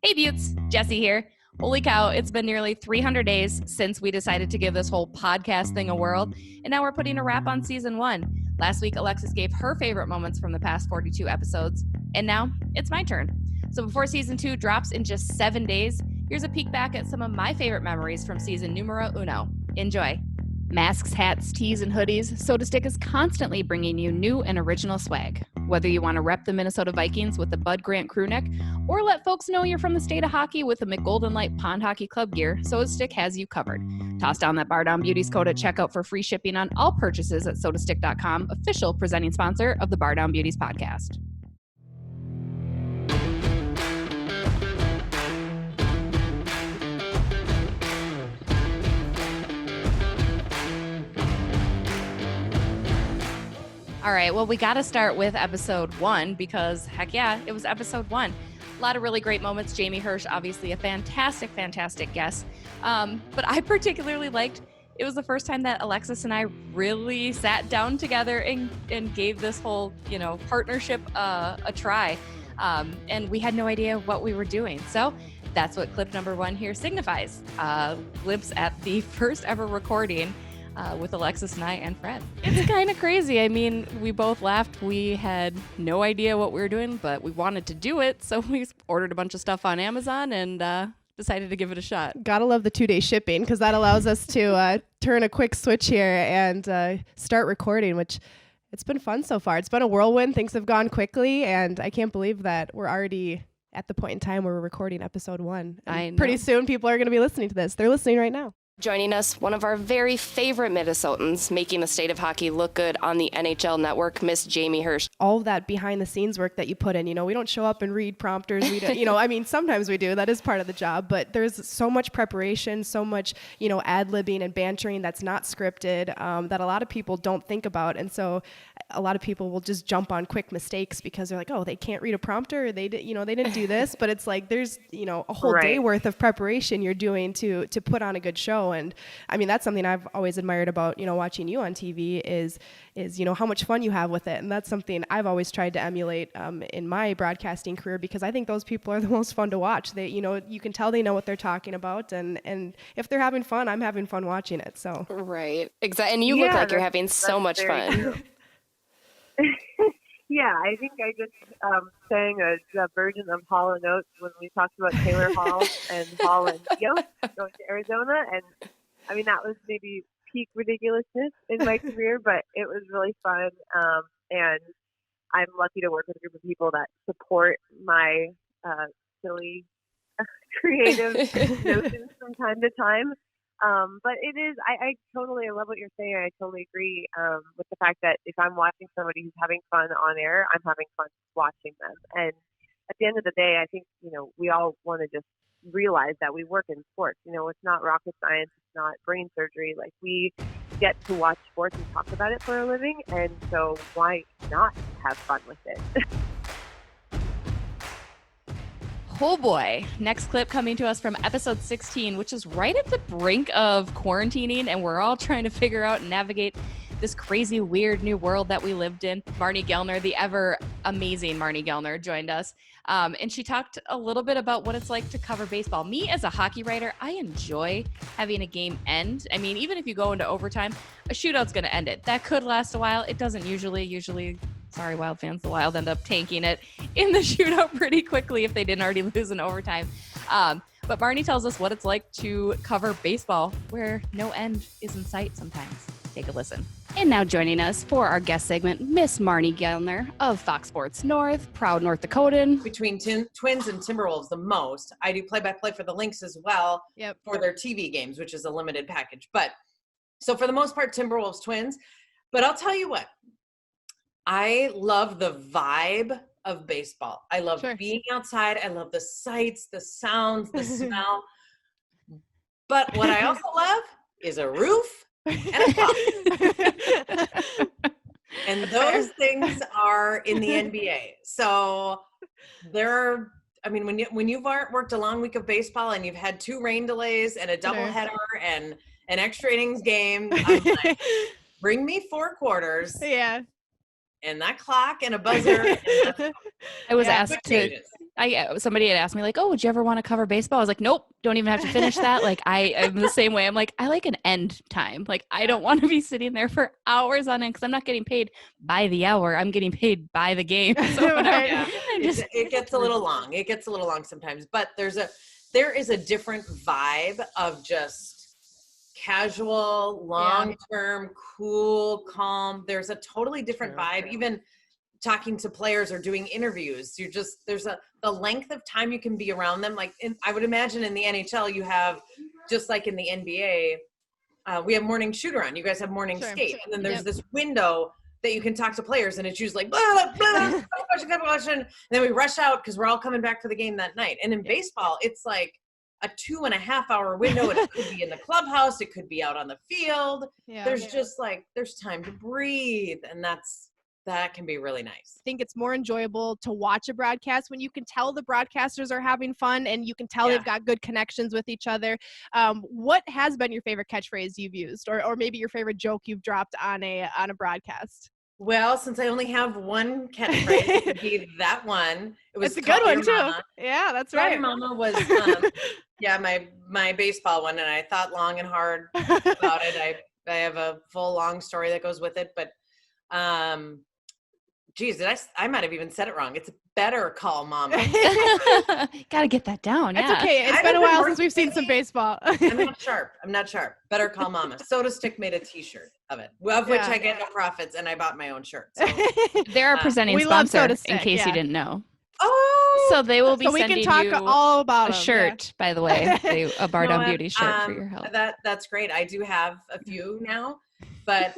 Hey Buttes, Jessi here. Holy cow, it's been nearly 300 days since we decided to give this whole podcast thing a whirl, and now we're putting a wrap on season 1. Last week, Alexis gave her favorite moments from the past 42 episodes, and now it's my turn. So before season 2 drops in just 7 days, here's a peek back at some of my favorite memories from season numero uno. Enjoy. Masks, hats, tees, and hoodies, SodaStick is constantly bringing you new and original swag. Whether you want to rep the Minnesota Vikings with the Bud Grant crew neck, or let folks know you're from the state of hockey with the McGolden Light Pond Hockey Club gear, SodaStick has you covered. Toss down that Bardown Beauties code at checkout for free shipping on all purchases at sodastick.com, official presenting sponsor of the Bardown Beauties Podcast. All right, well, we got to start with episode 1 because, heck yeah, it was episode 1. A lot of really great moments. Jamie Hersch, obviously a fantastic, fantastic guest. But I particularly liked, it was the first time that Alexis and I really sat down together and gave this whole, partnership a try. And we had no idea what we were doing. So that's what clip number 1 here signifies. Glimpse at the first ever recording with Alexis and I and Fred. It's kind of crazy. I mean, we both laughed. We had no idea what we were doing, but we wanted to do it. So we ordered a bunch of stuff on Amazon and decided to give it a shot. Gotta love the 2-day shipping because that allows us to turn a quick switch here and start recording, which it's been fun so far. It's been a whirlwind. Things have gone quickly, and I can't believe that we're already at the point in time where we're recording episode 1. I know. Pretty soon people are going to be listening to this. They're listening right now. Joining us, one of our very favorite Minnesotans, making the state of hockey look good on the NHL Network, Miss Jamie Hersch. All of that behind the scenes work that you put in, we don't show up and read prompters. We don't, sometimes we do. That is part of the job, but there's so much preparation, so much, ad-libbing and bantering that's not scripted that a lot of people don't think about. And so a lot of people will just jump on quick mistakes because they're like, oh, they can't read a prompter. Or they didn't do this, but it's like, there's, a whole day worth of preparation you're doing to put on a good show. And I mean, that's something I've always admired about, watching you on TV is how much fun you have with it. And that's something I've always tried to emulate in my broadcasting career because I think those people are the most fun to watch. They, you can tell they know what they're talking about. And if they're having fun, I'm having fun watching it. So. Right. Exactly. And you look like you're having so much fun. Yeah, I think I just sang a version of Hall & Oates when we talked about Taylor Hall and Hall and Yost going to Arizona. And I mean, that was maybe peak ridiculousness in my career, but it was really fun. And I'm lucky to work with a group of people that support my silly, creative notions from time to time. But it is, I love what you're saying. I totally agree with the fact that if I'm watching somebody who's having fun on air, I'm having fun watching them. And at the end of the day, I think, we all want to just realize that we work in sports. It's not rocket science. It's not brain surgery. Like, we get to watch sports and talk about it for a living. And so why not have fun with it? Oh boy. Next clip coming to us from episode 16, which is right at the brink of quarantining, and we're all trying to figure out and navigate this crazy, weird new world that we lived in. Marnie Gellner, the ever amazing Marnie Gellner, joined us. And she talked a little bit about what it's like to cover baseball. Me, as a hockey writer, I enjoy having a game end. I mean, even if you go into overtime, a shootout's going to end it. That could last a while. It doesn't usually, sorry, Wild fans, the Wild end up tanking it in the shootout pretty quickly if they didn't already lose in overtime. But Marnie tells us what it's like to cover baseball where no end is in sight sometimes. Take a listen. And now joining us for our guest segment, Miss Marnie Gellner of Fox Sports North, proud North Dakotan. Between Twins and Timberwolves the most. I do play-by-play for the Lynx as well for their TV games, which is a limited package. But so for the most part, Timberwolves, Twins. But I'll tell you what, I love the vibe of baseball. I love being outside. I love the sights, the sounds, the smell. But what I also love is a roof and a cup. And those things are in the NBA. So when you've worked a long week of baseball and you've had 2 rain delays and a doubleheader and an extra innings game, I'm like, bring me 4 quarters. Yeah. And that clock and a buzzer. And I was asked Somebody had asked me like, oh, would you ever want to cover baseball? I was like, nope, don't even have to finish that. Like I'm the same way. I'm like, I like an end time. Like I don't want to be sitting there for hours on end because I'm not getting paid by the hour. I'm getting paid by the game. So it gets a little long. It gets a little long sometimes, but there is a different vibe of just casual, long-term, cool, calm. There's a totally different vibe. Even talking to players or doing interviews, there's the length of time you can be around them. Like I would imagine in the NHL, you have, just like in the NBA, we have morning shoot around. You guys have morning skate. And then there's this window that you can talk to players, and it's usually like, blah, blah, question. And then we rush out because we're all coming back for the game that night. And in baseball, it's like a 2.5 hour window. It could be in the clubhouse. It could be out on the field. There's just like, there's time to breathe. And that can be really nice. I think it's more enjoyable to watch a broadcast when you can tell the broadcasters are having fun and you can tell they've got good connections with each other. What has been your favorite catchphrase you've used, or maybe your favorite joke you've dropped on a broadcast? Well, since I only have one catchphrase, it could be that one. It's a good one too. Yeah, that's right. Your mama was my baseball one, and I thought long and hard about it. I have a full long story that goes with it, but geez, I might have even said it wrong. It's better call mama. Gotta get that down. It's okay. It's been a while since we've seen some baseball. I'm not sharp. Better call mama. Soda Stick made a t-shirt of it, of which I get no profits, and I bought my own shirt. So. They're a presenting sponsor, in case you didn't know. Oh, so they will be so we sending can talk you all about a shirt, by the way, a Bardown Beauties shirt for your help. That's great. I do have a few now, but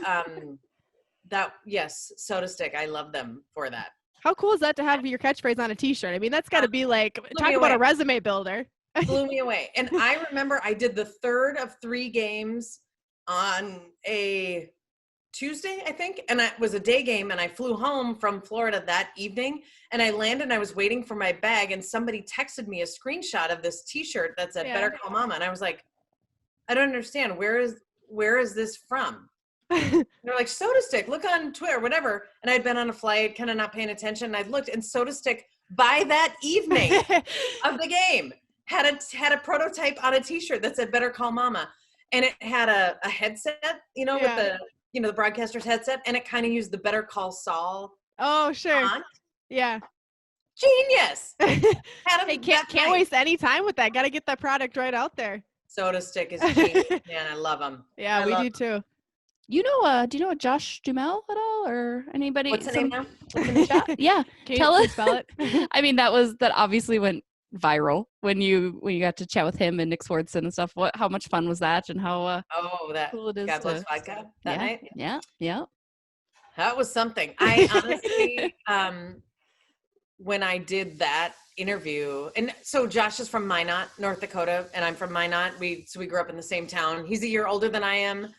Soda Stick. I love them for that. How cool is that to have your catchphrase on a t-shirt? I mean, that's got to be like, talk about a resume builder. Blew me away. And I remember I did the third of 3 games on a Tuesday, I think. And it was a day game, and I flew home from Florida that evening, and I landed and I was waiting for my bag, and somebody texted me a screenshot of this t-shirt that said Better Call Mama. And I was like, I don't understand. Where is this from? They're like, Soda Stick, look on Twitter, whatever. And I'd been on a flight, kind of not paying attention. And I'd looked, and Soda Stick, by that evening of the game, had a prototype on a t-shirt that said Better Call Mama. And it had a headset, with the, the broadcaster's headset. And it kind of used the Better Call Saul. Oh, sure. font. Yeah. Genius. Hey, can't waste any time with that. Got to get that product right out there. Soda Stick is genius. Man, I love them. Yeah, we do too. Do you know Josh Dumel at all, or anybody? What's the name now? Yeah. Tell us. Spell it? I mean, that obviously went viral when you got to chat with him and Nick Swartzen and stuff. How much fun was that, and how cool it is God Bless Vodka that night? Yeah. That was something. I honestly, when I did that interview, and so Josh is from Minot, North Dakota, and I'm from Minot. We grew up in the same town. He's a year older than I am.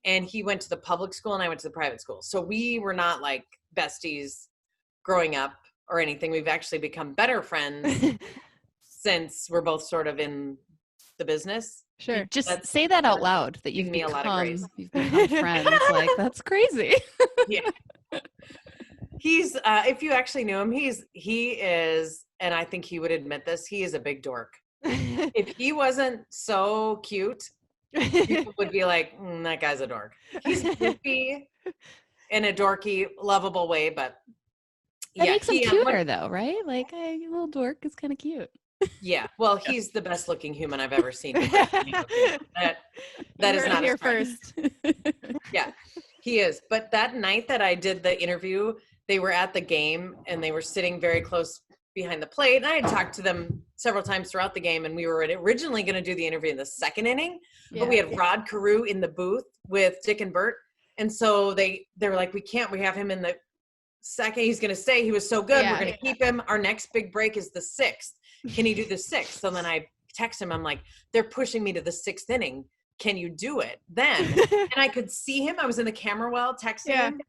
And he went to the public school and I went to the private school. So we were not like besties growing up or anything. We've actually become better friends since we're both sort of in the business. Sure. Just say that out loud, that you've become friends. Like, that's crazy. Yeah. He's, if you actually knew him, he is, and I think he would admit this, he is a big dork. If he wasn't so cute, people would be like, that guy's a dork. He's goofy in a dorky, lovable way, but that makes him cuter though, right? Like a little dork is kind of cute. Yeah. Well, he's the best looking human I've ever seen. That is not here first. Yeah, he is. But that night that I did the interview, they were at the game and they were sitting very close behind the plate. And I had talked to them several times throughout the game, and we were originally going to do the interview in the second inning, but we had Rod Carew in the booth with Dick and Bert. And so they were like, we have him in the second. He's going to stay. He was so good. We're going to keep him. Our next big break is the 6th. Can he do the 6th? So then I text him. I'm like, they're pushing me to the 6th inning. Can you do it then? And I could see him. I was in the camera well texting him,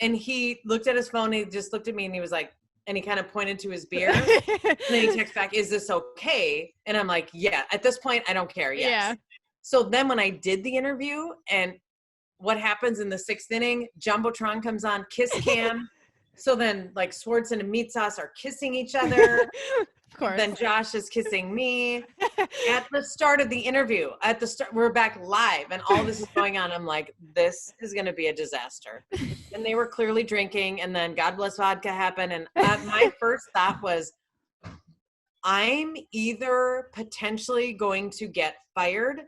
and he looked at his phone. He just looked at me and he was like, and he kind of pointed to his beer. And then he texts back, is this okay? And I'm like, yeah, at this point, I don't care. Yes. Yeah. So then when I did the interview, and what happens in the 6th inning, Jumbotron comes on, kiss cam, So then like Swartzen and Meat Sauce are kissing each other. Of course. Then Josh is kissing me at the start of the interview. At the start, we're back live and all this is going on. I'm like, this is going to be a disaster. And they were clearly drinking, and then God Bless Vodka happened. And my first thought was, I'm either potentially going to get fired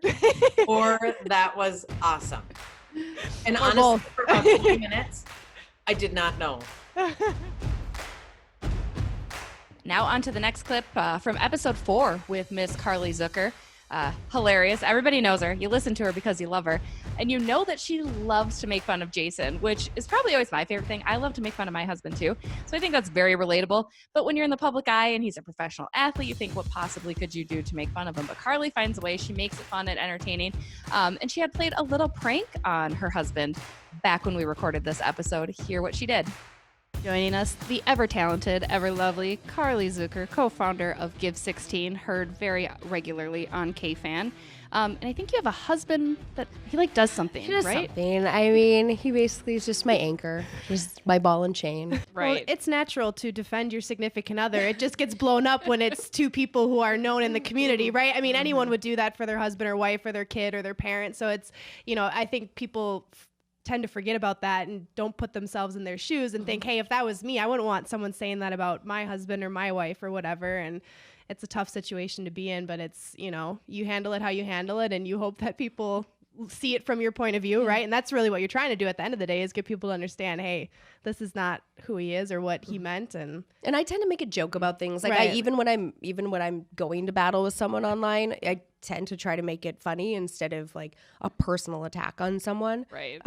or that was awesome. And honestly, for about 20 minutes, I did not know. Now on to the next clip from episode 4 with Miss Carly Zucker. Hilarious. Everybody knows her. You listen to her because you love her. And you know that she loves to make fun of Jason, which is probably always my favorite thing. I love to make fun of my husband too. So I think that's very relatable. But when you're in the public eye and he's a professional athlete, you think, what possibly could you do to make fun of him? But Carly finds a way. She makes it fun and entertaining. And she had played a little prank on her husband back when we recorded this episode. Hear what she did. Joining us, the ever-talented, ever-lovely Carly Zucker, co-founder of Give 16, heard very regularly on KFan. And I think you have a husband that he does something, he does right? Something. I mean, he basically is just my anchor, just my ball and chain. Right. Well, it's natural to defend your significant other. It just gets blown up when it's two people who are known in the community, right? I mean, anyone would do that for their husband or wife or their kid or their parent. So it's, I think people tend to forget about that and don't put themselves in their shoes and think, hey, if that was me, I wouldn't want someone saying that about my husband or my wife or whatever. And it's a tough situation to be in, but it's, you handle it how you handle it, and you hope that people see it from your point of view, right? And that's really what you're trying to do at the end of the day, is get people to understand, hey, this is not who he is or what he meant. And I tend to make a joke about things. Like right. even when I'm going to battle with someone online, I tend to try to make it funny instead of like a personal attack on someone. Right.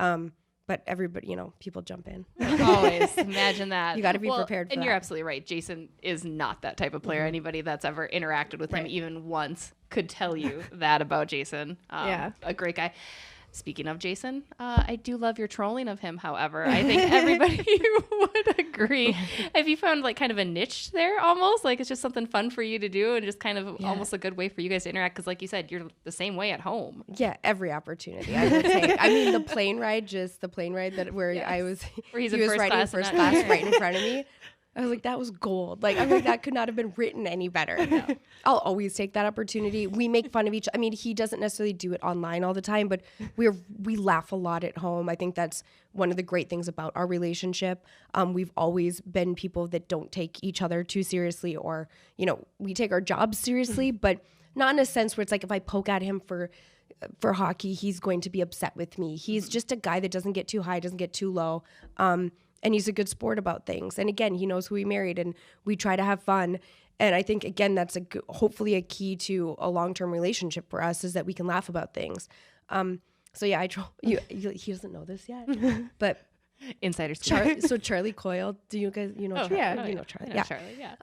But everybody, people jump in. Always. Imagine that. You got to be prepared for and that. you're absolutely right. Jason is not that type of player. Anybody that's ever interacted with him even once could tell you that about Jason. Yeah. A great guy. Speaking of Jason, I do love your trolling of him, however. I think everybody would agree. Have you found kind of a niche there almost? Like it's just something fun for you to do and just kind of almost a good way for you guys to interact? Because like you said, you're the same way at home. Yeah, every opportunity, I would say. I mean, the plane ride that where where he was riding first class right in front of me. I was like, that was gold. Like, I'm like, that could not have been written any better. Yeah. I'll always take that opportunity. We make fun of each. I mean, he doesn't necessarily do it online all the time, but we laugh a lot at home. I think that's one of the great things about our relationship. We've always been people that don't take each other too seriously, or we take our jobs seriously, but not in a sense where it's like if I poke at him for hockey, he's going to be upset with me. He's just a guy that doesn't get too high, doesn't get too low. And he's a good sport about things. And again, he knows who he married, and we try to have fun. And I think, again, that's hopefully a key to a long-term relationship for us, is that we can laugh about things. So yeah, I troll you. He doesn't know this yet, but insiders. So Charlie Coyle, do you guys, Charlie? Yeah, you know Charlie. Yeah. Charlie, yeah.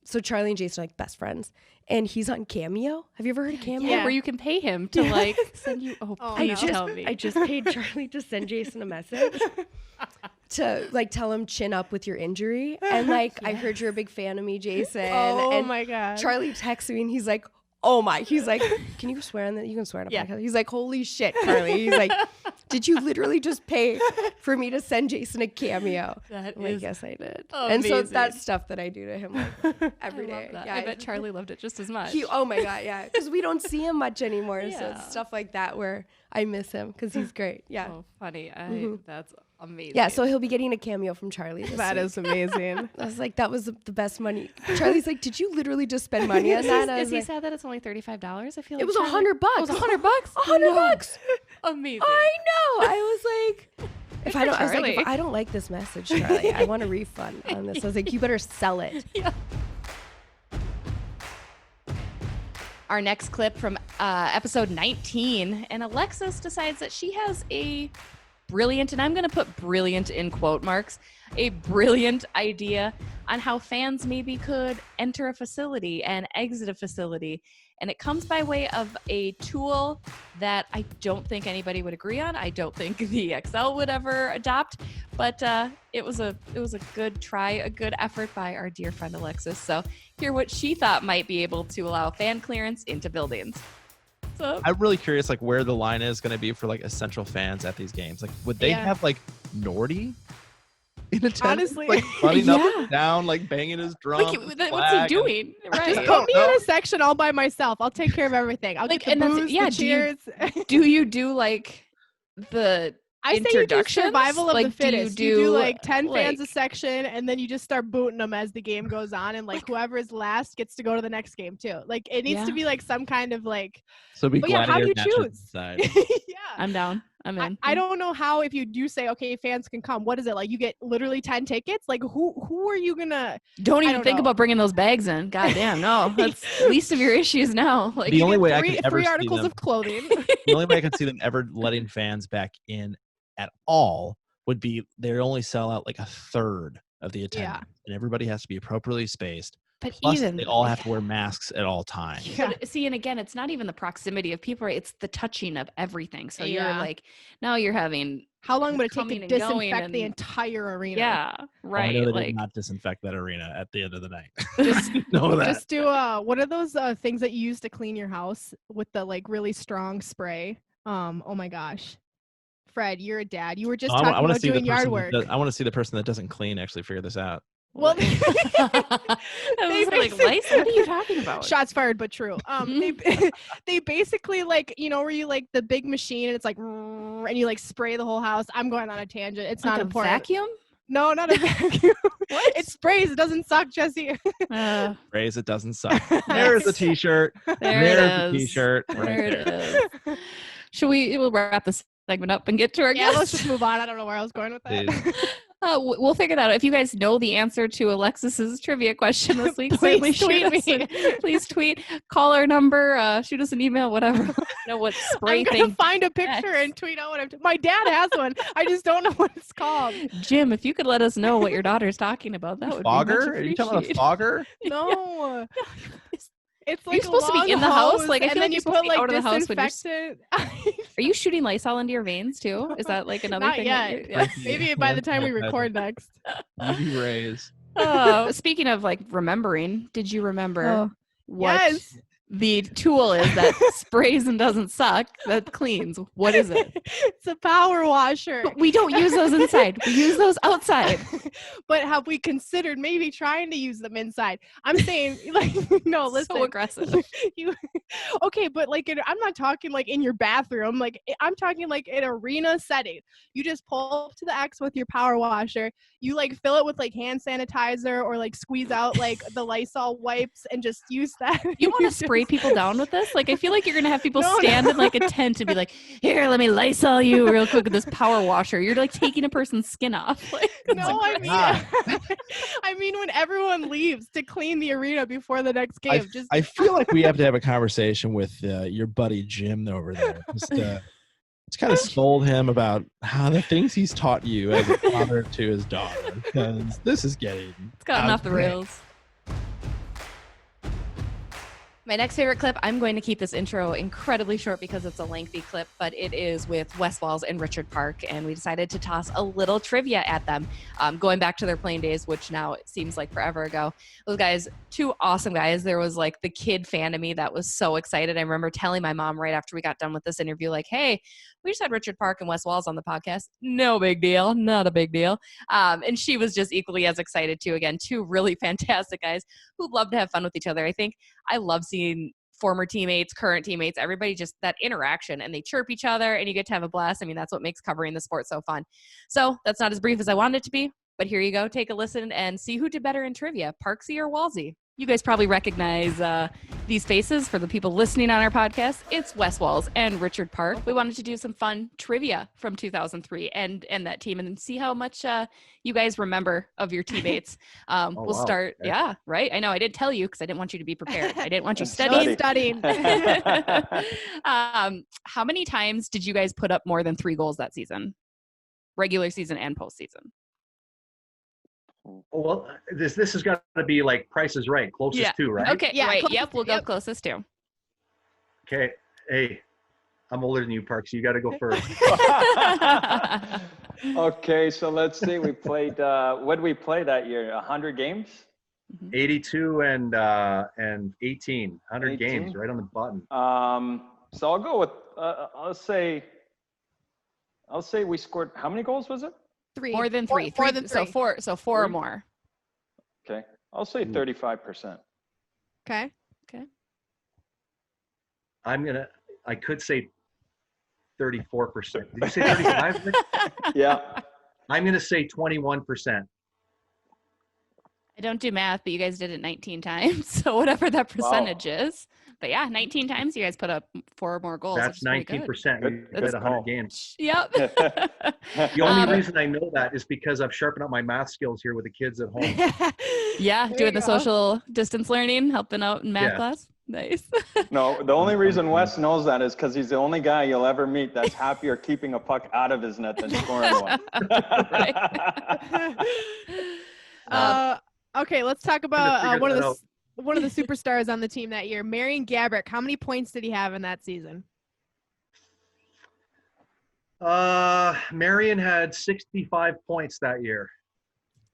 So Charlie and Jason are like best friends, and he's on Cameo. Have you ever heard of Cameo? Yeah, where you can pay him to send you. Please tell me. I just paid Charlie to send Jason a message to tell him chin up with your injury, and I heard you're a big fan of me, Jason. Oh my God. Charlie texts me and he's like, oh my, he's like, can you swear on that? You can swear on a podcast. He's like, holy shit, Carly. He's like, did you literally just pay for me to send Jason a Cameo? That I'm is like, yes, I did. Amazing. And so that's stuff that I do to him every day. Yeah, I bet Charlie loved it just as much. Oh my God, yeah. Because we don't see him much anymore. So Yeah. it's stuff like that where I miss him because he's great. Yeah. Oh, funny. That's amazing. Yeah, so he'll be getting a cameo from Charlie this That week. is amazing. I was like, that was the best money. Charlie's like, did you literally just spend money on that? Is he sad that it's only $35? I feel like It was Charlie- $100. It was $100. $100. Amazing. I know. I was like, if I was like, Charlie. if I don't like this message, Charlie, I want a refund on this. I was like, you better sell it. Yeah. Our next clip from episode 19, and Alexis decides that she has a brilliant, and I'm going to put brilliant in quote marks, a brilliant idea on how fans maybe could enter a facility and exit a facility. And it comes by way of a tool that I don't think anybody would agree on. I don't think the XL would ever adopt, but it was a good try, a good effort by our dear friend Alexis. So hear what she thought might be able to allow fan clearance into buildings. So I'm really curious, where the line is going to be for essential fans at these games. Would they have Nordy? in attendance, Honestly. like running up Yeah. and down, like banging his drum. Like, what's he doing? Right. Just put me in a section all by myself. I'll take care of everything. I'll Like, get the and that's- booze, yeah, the cheers. Do you do like the I say you do introductions? survival of Like, the fittest. Do You do like 10 fans a like- section, and then you just start booting them as the game goes on, and like whoever is last gets to go to the next game too. Like it needs to be like some kind of like. So be But yeah, how do you gladiator matches choose? inside. Yeah. I'm down. I'm in. I don't know how, if you do say, okay, fans can come, what is it? Like you get literally 10 tickets? Like who are you gonna? Don't even don't think know. about bringing those bags in. God damn, no. That's least of your issues now. Like, The only way I three, could ever three see articles them, of clothing. the only way I could see them ever letting fans back in at all would be they only sell out like a third of the attendance, and everybody has to be appropriately spaced. but Plus, even they all have to wear masks at all times. But see, and again, it's not even the proximity of people, right? It's the touching of everything. So you're Yeah. like, now you're having, How long would it take coming to and going disinfect the and- entire arena? yeah, I right. know they Like, did not disinfect that arena at the end of the night. Just know that. Just do what are those things that you use to clean your house with the like really strong spray? Oh my gosh. Fred, you're a dad. You were just talking wanna about see the doing yard person work. I want to see the person that doesn't clean actually figure this out. Well, I was like, lice? What are you talking about? Shots fired, but true. They they basically like, you know, where you like the big machine and it's like and you like spray the whole house. I'm going on a tangent. It's Like not a important. vacuum? No, not a vacuum. It sprays. It doesn't suck, Jessie. Raise it doesn't suck. There's the t-shirt. There There's it the is. t-shirt. There Right it there. is. We'll wrap this segment up and get to our Yeah, let's guest. just move on. I don't know where I was going with that. We'll figure that out. If you guys know the answer to Alexis's trivia question this week, Please certainly tweet shoot us me. please tweet, call our number, shoot us an email, whatever. know what spray I'm gonna thing. find a picture and tweet out what my dad has one. I just don't know what it's called. Jim, if you could let us know what your daughter's talking about, that would Fogger? be much Are you talking about a appreciated. fogger? No. It's You're like supposed to be long in the house? hose, Like, I and feel then like you you're supposed put to be like out of the house when you're disinfectant. Are you shooting Lysol into your veins too? Is that like another Not thing? yet. Yeah. Maybe by the time we record next. UV rays. Oh, speaking of like remembering, did you remember what Yes. the tool is that sprays and doesn't suck, that cleans? What is it? It's a power washer. But we don't use those inside. We use those outside. But have we considered maybe trying to use them inside? I'm saying, like, no, listen. So aggressive. You, okay, but like, I'm not talking like in your bathroom. Like, I'm talking like an arena setting. You just pull up to the X with your power washer. You like fill it with like hand sanitizer or like squeeze out like the Lysol wipes and just use that. You want to spray people down with this? Like, I feel like you're going to have people No, stand no. in like a tent and be like, here, let me Lysol you real quick with this power washer. You're like taking a person's skin off. Like, No, I mean, I mean when everyone leaves to clean the arena before the next game. I feel like we have to have a conversation with your buddy Jim over there. Just kind of scold him about how the things he's taught you as a father to his daughter, because this is getting it's gotten out off the of hand. rails. My next favorite clip, I'm going to keep this intro incredibly short because it's a lengthy clip, but it is with Wes Walz and Richard Park, and we decided to toss a little trivia at them, going back to their playing days, which now it seems like forever ago. Those guys, two awesome guys. There was like the kid fan of me that was so excited. I remember telling my mom right after we got done with this interview, like, hey, we just had Richard Park and Wes Walz on the podcast. No big deal. Not a big deal. And she was just equally as excited too. Again, two really fantastic guys who love to have fun with each other. I love seeing former teammates, current teammates, everybody just that interaction, and they chirp each other and you get to have a blast. I mean, that's what makes covering the sport so fun. So that's not as brief as I wanted it to be, but here you go. Take a listen and see who did better in trivia, Parksy or Walsy. You guys probably recognize these faces. For the people listening on our podcast, it's Wes Walz and Richard Park. We wanted to do some fun trivia from 2003 and that team and see how much you guys remember of your teammates. We'll wow. start. Okay. Yeah, right. I know I didn't tell you because I didn't want you to be prepared. I didn't want you studying. Studying. How many times did you guys put up more than 3 goals that season? Regular season and postseason. Well, this has got to be like Price is Right, closest to, right? Okay. Yeah, Right. closest Yep. We'll to, go yep. closest to. Okay. Hey, I'm older than you, Parks. So you got to go first. Okay, so let's see. We played. What did we play that year? 100 games. 82 and 18, 100 18? games, right on the button. So I'll go with. I'll say we scored. How many goals was it? 3. More than 3. More than 3. So four or more. Okay. I'll say 35%. Okay. I could say 34%. Did you say 35? Yeah. I'm going to say 21%. I don't do math, but you guys did it 19 times. So whatever that percentage is. But yeah, 19 times you guys put up 4 or more goals. That's 19%. We did 100 games. Yep. The only reason I know that is because I've sharpened up my math skills here with the kids at home. Yeah, doing the social distance learning, helping out in math class. Nice. No, the only reason Wes knows that is because he's the only guy you'll ever meet that's happier keeping a puck out of his net than scoring one. Okay, let's talk about one of the superstars on the team that year, Marian Gaborik. How many points did he have in that season? Marian had 65 points that year.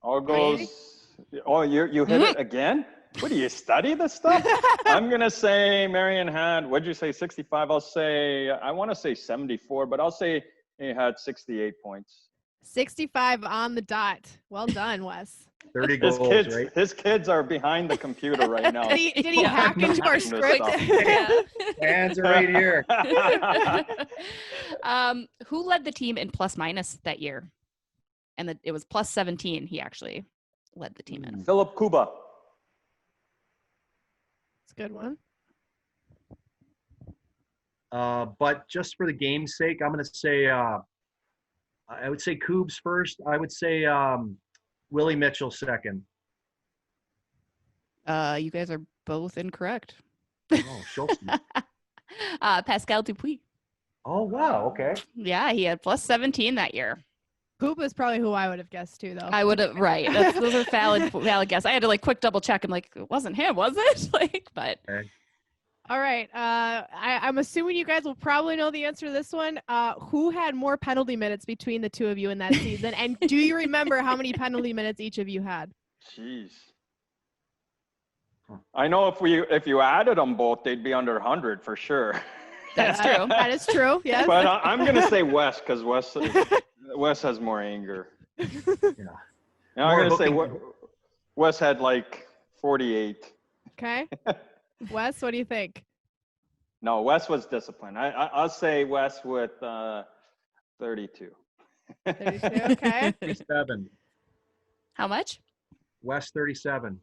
All goes. Oh, you hit it again? What do you study this stuff? I'm gonna say Marian had. What'd you say? 65. I want to say 74, but I'll say he had 68 points. 65 on the dot. Well done, Wes. 30 goals, right? His kids are behind the computer right now. Did he hack into our script? Hands are right here. Who led the team in plus minus that year? And it was plus 17. He actually led the team in. Philip Kuba. It's a good one. But just for the game's sake, I'm going to say, I would say Coobs first. I would say Willie Mitchell second. You guys are both incorrect. Oh, Schultz. Pascal Dupuis. Oh, wow. Okay. Yeah, he had plus 17 that year. Coop is probably who I would have guessed too, though. I would have, right. Those are valid guess. I had to quick double check. I'm like, it wasn't him, was it? But. Okay. All right. I'm assuming you guys will probably know the answer to this one. Who had more penalty minutes between the two of you in that season? And do you remember how many penalty minutes each of you had? Jeez. I know if you added them both, they'd be under 100 for sure. That's true. That is true. Yes. But I'm gonna say Wes because Wes has more anger. Yeah. Now I'm gonna say Wes had like 48. Okay. Wes, what do you think? No, Wes was disciplined. I'll say Wes with 32. 32. Okay. 37. How much? Wes 37.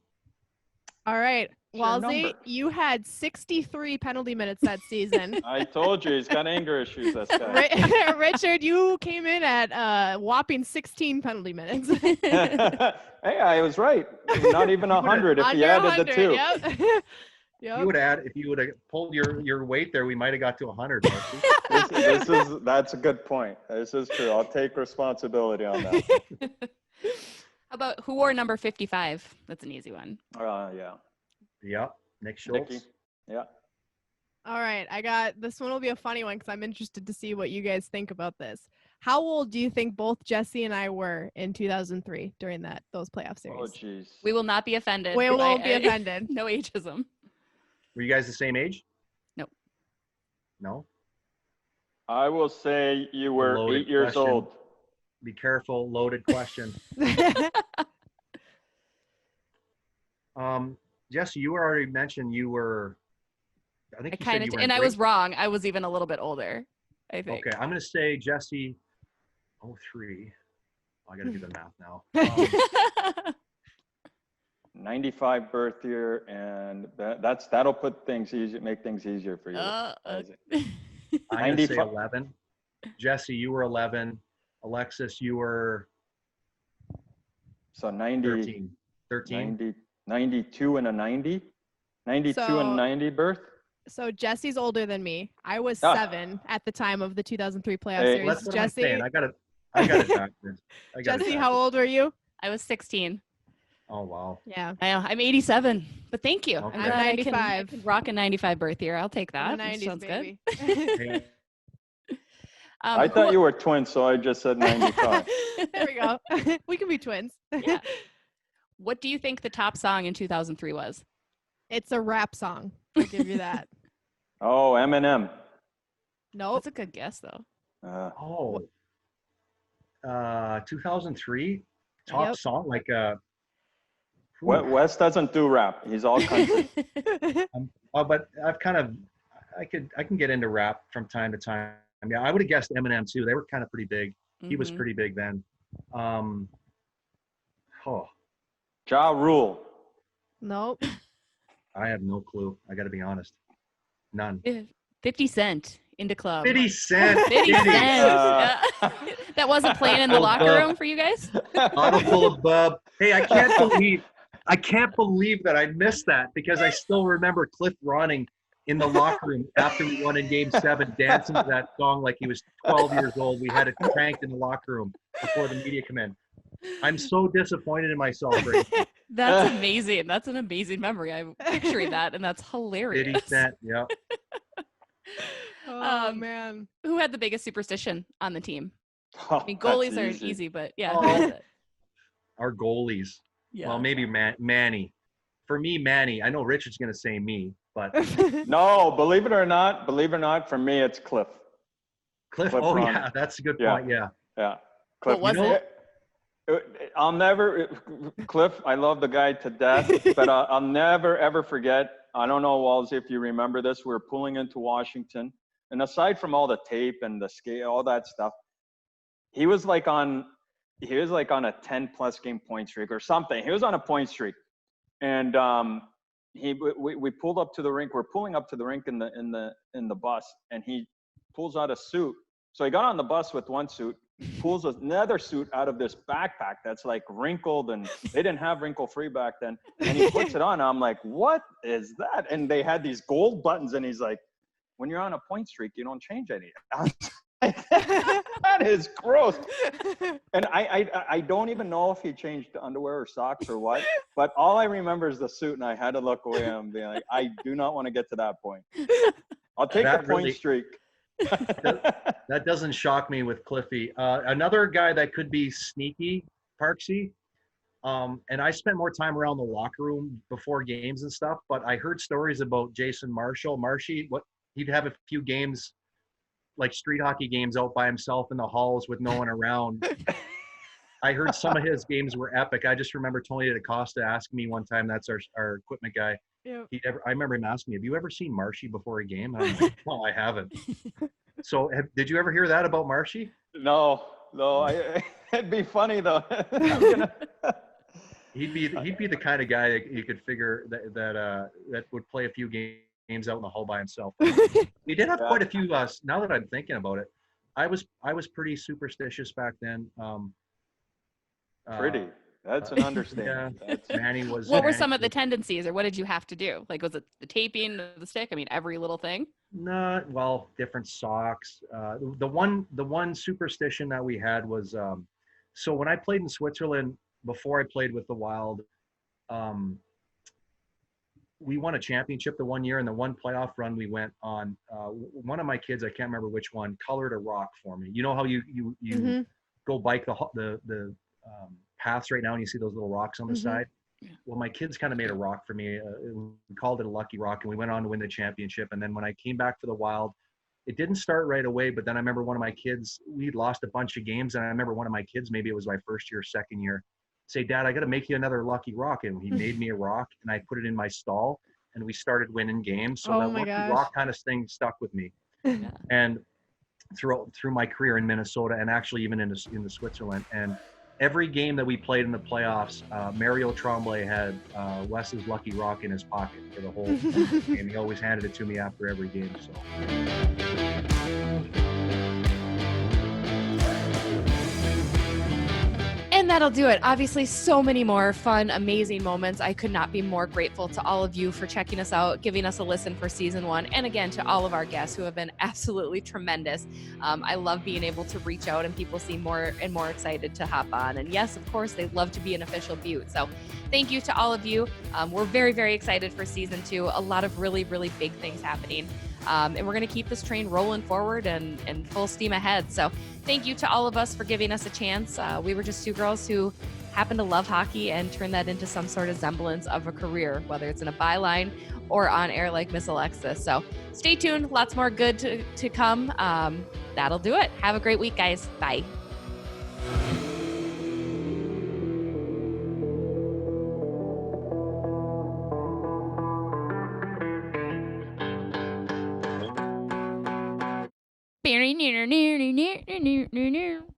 All right. Sure Walzy, number. you had 63 penalty minutes that season. I told you he's got anger issues. This guy. Richard, you came in at whopping 16 penalty minutes. Hey, I was right. Not even 100 if you added the two. Yep. Yep. If you would have pulled your weight there, we might have got to 100. That's a good point. This is true. I'll take responsibility on that. How about who wore number 55? That's an easy one. Yeah. Yep. Nick Schultz. Nicky. Yeah. All right. This one will be a funny one because I'm interested to see what you guys think about this. How old do you think both Jessi and I were in 2003 during those playoff series? Oh, jeez. We will not be offended. We won't be offended. No ageism. Were you guys the same age? Nope. No? I will say you were 8 years old. Be careful, loaded question. Jessi, you already mentioned you were. I think you said you were. And I was wrong. I was even a little bit older, I think. Okay, I'm going to say Jessi. 03. I got to do the math now. 95 birth year, and that'll put things easy, make things easier for you. I'm going to say 11. Jessi, you were 11. Alexis, you were so 90, 13. 92 and a 90. 92 and 90 birth. So Jessi's older than me. I was 7 at the time of the 2003 playoff series. That's what Jessi, I'm saying. I got it backwards. Jessi, how old were you? I was 16. Oh, wow. Yeah. I'm 87, but thank you. Okay. I'm 95. I can rock a 95 birth year. I'll take that. 90s, Sounds baby. good. I thought you were twins, so I just said 95. There we go. We can be twins. Yeah. What do you think the top song in 2003 was? It's a rap song. I'll give you that. Oh, Eminem. Nope. That's a good guess, though. 2003 top song, like Wes doesn't do rap. He's all country. But I've kind of, I can get into rap from time to time. I mean, I would have guessed Eminem too. They were kind of pretty big. He was pretty big then. Ja Rule. Nope. I have no clue. I got to be honest. None. 50 Cent into club. 50 Cent. 50 Cent. That wasn't playing in the locker room for you guys? Bottle full of bub. Hey, I can't believe that I missed that, because I still remember Cliff Ronning in the locker room after we won in Game 7, dancing to that song like he was 12 years old. We had it cranked in the locker room before the media come in. I'm so disappointed in myself right now. That's amazing. That's an amazing memory. I'm picturing that, and that's hilarious. 50 Cent, yeah. Oh, man. Who had the biggest superstition on the team? Oh, I mean, goalies are easy, but yeah. Who has it? Our goalies. Yeah. Well, maybe Manny. For me, Manny. I know Richard's going to say me, but. No, believe it or not, for me, it's Cliff. Cliff oh, Ron. Yeah, that's a good point, yeah. Yeah. Cliff, what was it? I'll never, Cliff, I love the guy to death, but I'll never, ever forget. I don't know, Walz, if you remember this. We were pulling into Washington, and aside from all the tape and the scale, all that stuff, he was like on a 10+ game point streak or something. He was on a point streak, and we pulled up to the rink. We're pulling up to the rink in the bus, and he pulls out a suit. So he got on the bus with one suit, pulls another suit out of this backpack that's like wrinkled, and they didn't have wrinkle-free back then. And he puts it on. I'm like, what is that? And they had these gold buttons, and he's like, when you're on a point streak, you don't change any. That is gross. And I don't even know if he changed underwear or socks or what, but all I remember is the suit, and I had to look away and be like, I do not want to get to that point. I'll take the point streak. that doesn't shock me with Cliffy. Another guy that could be sneaky, Parksy. And I spent more time around the locker room before games and stuff, but I heard stories about Jason Marshy. He'd have a few games, like street hockey games, out by himself in the halls with no one around. I heard some of his games were epic. I just remember Tony DaCosta asking me one time, that's our equipment guy. Yep. I remember him asking me, have you ever seen Marshy before a game? And I'm like, no, I haven't. So did you ever hear that about Marshy? No. It'd be funny though. He'd be the kind of guy that you could figure that would play a few games out in the hall by himself. We did have quite a few. Now that I'm thinking about it, I was pretty superstitious back then. Pretty. That's an understatement. Yeah. Manny was. What were some of the tendencies, or what did you have to do? Like, was it the taping, the stick? I mean, every little thing. No, well, different socks. The one superstition that we had was, so when I played in Switzerland before I played with the Wild, we won a championship the one year, and the one playoff run we went on. One of my kids, I can't remember which one, colored a rock for me. You know how you go bike the paths right now, and you see those little rocks on the side. Well, my kids kind of made a rock for me. We called it a lucky rock, and we went on to win the championship. And then when I came back for the Wild, it didn't start right away, but then I remember one of my kids, we'd lost a bunch of games, and I remember one of my kids, maybe it was my first year, second year, say, Dad, I got to make you another lucky rock. And he made me a rock, and I put it in my stall, and we started winning games. So that lucky rock kind of thing stuck with me. And through my career in Minnesota, and actually even in the Switzerland. And every game that we played in the playoffs, Mario Tremblay had Wes's lucky rock in his pocket for the whole game. He always handed it to me after every game. So. And that'll do it. Obviously, so many more fun, amazing moments. I could not be more grateful to all of you for checking us out, giving us a listen for season 1. And again, to all of our guests who have been absolutely tremendous. I love being able to reach out and people seem more and more excited to hop on. And yes, of course, they'd love to be an official Butte. So thank you to all of you. We're very, very excited for season 2. A lot of really, really big things happening. And we're going to keep this train rolling forward and full steam ahead. So thank you to all of us for giving us a chance. We were just two girls who happen to love hockey and turn that into some sort of semblance of a career, whether it's in a byline or on air like Miss Alexis. So stay tuned. Lots more good to come. That'll do it. Have a great week, guys. Bye.